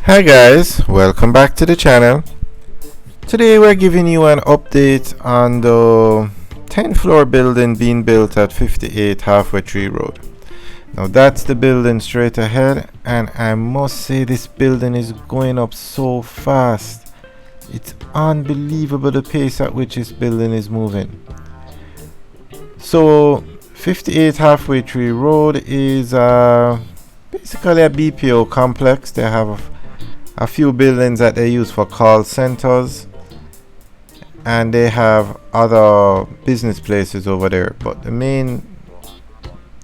Hi guys, welcome back to the channel. Today we're giving you an update on the 10th floor building being built at 58 HWT Road. Now that's the building straight ahead, and I must say this building is going up so fast. It's unbelievable the pace at which this building is moving. So 58 HWT Road is basically a BPO complex. They have a few buildings that they use for call centers, and they have other business places over there, but the main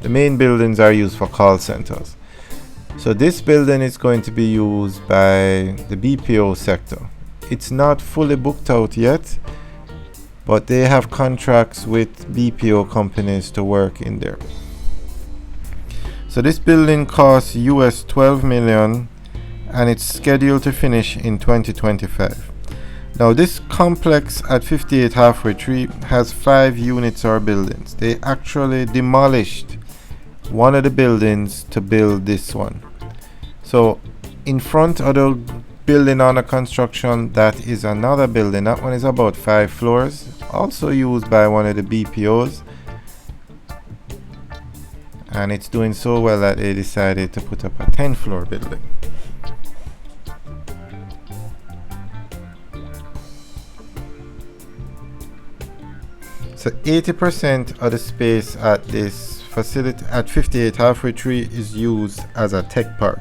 buildings are used for call centers. So this building is going to be used by the BPO sector. It's not fully booked out yet, but they have contracts with BPO companies to work in there. So this building costs US 12 million, and it's scheduled to finish in 2025. Now this complex at 58 HWT has 5 units or buildings. They actually demolished one of the buildings to build this one. So in front of the building under construction, that is another building. That one is about 5 floors, also used by one of the BPOs, and it's doing so well that they decided to put up a 10th floor building. So 80% of the space at this facility at 58 HWT is used as a tech park,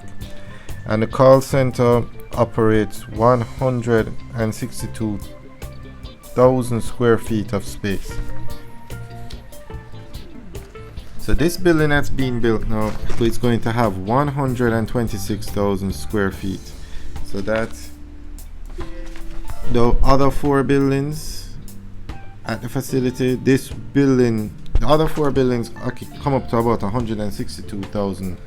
and the call center operates 162,000 square feet of space. So this building that's being built now, it's going to have 126,000 square feet. So that's the other 4 buildings at the facility. This building, the other 4 buildings come up to about 162,000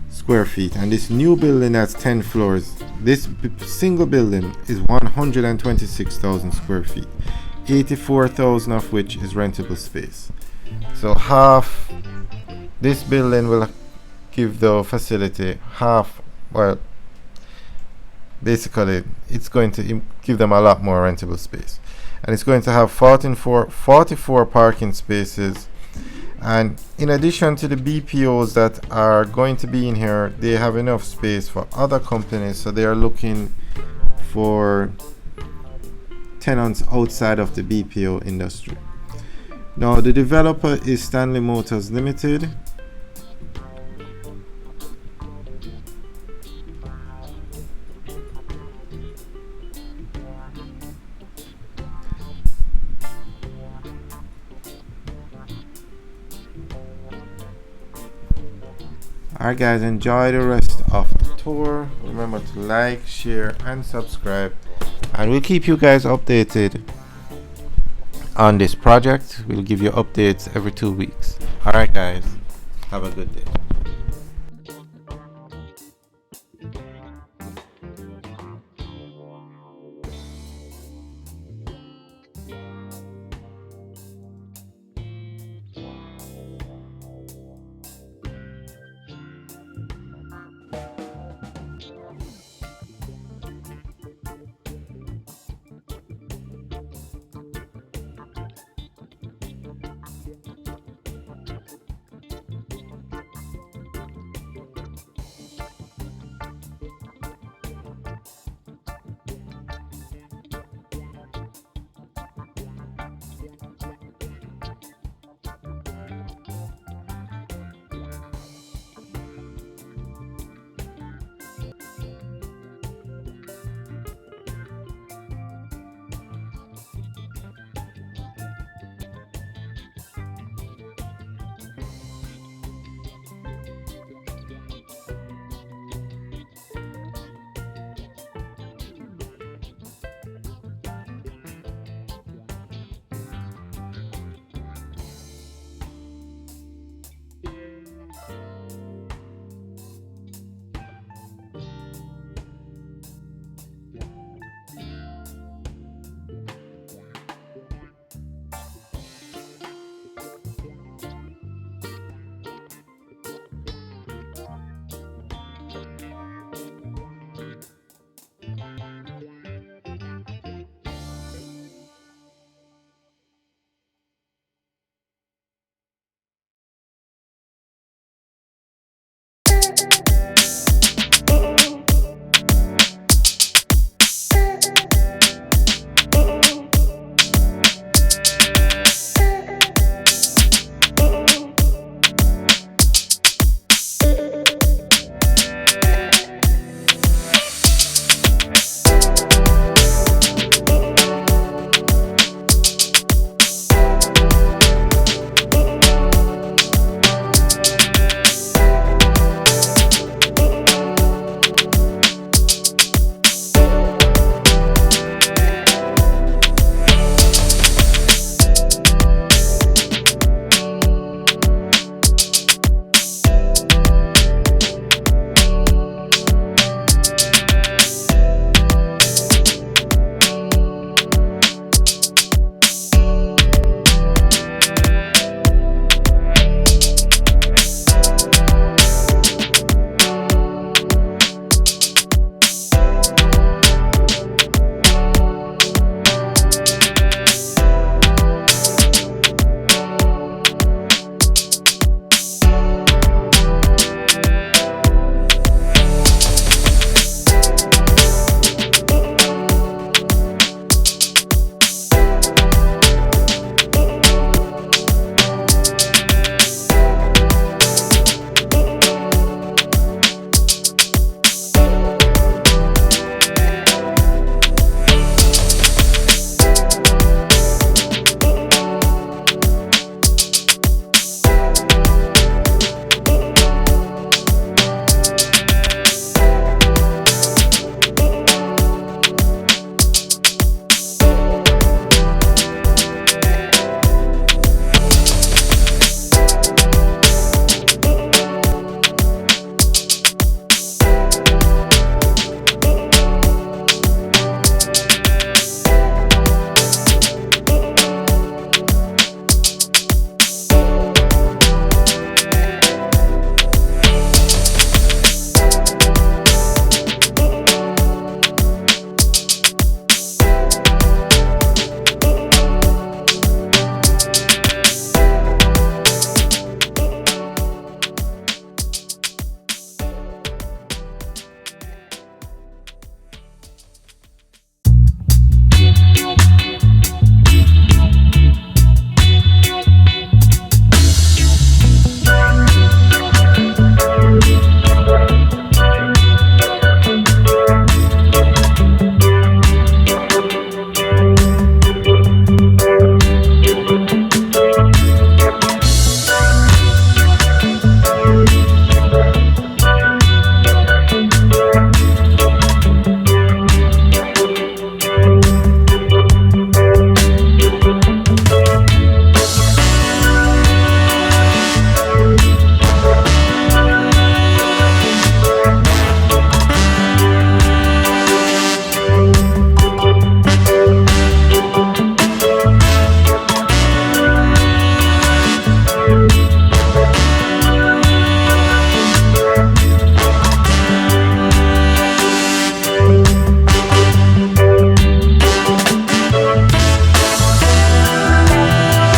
square feet, and this new building that's 10 floors, this single building is 126,000 square feet, 84,000 of which is rentable space. So half this building will give the facility half, well, basically it's going to give them a lot more rentable space. And it's going to have 44 parking spaces, and in addition to the BPOs that are going to be in here, they have enough space for other companies, so they are looking for tenants outside of the BPO industry. Now the developer is Stanley Motors Limited. Alright guys, enjoy the rest of the tour. Remember to like, share and subscribe, and we'll keep you guys updated on this project. We'll give you updates every 2 weeks. Alright guys, have a good day.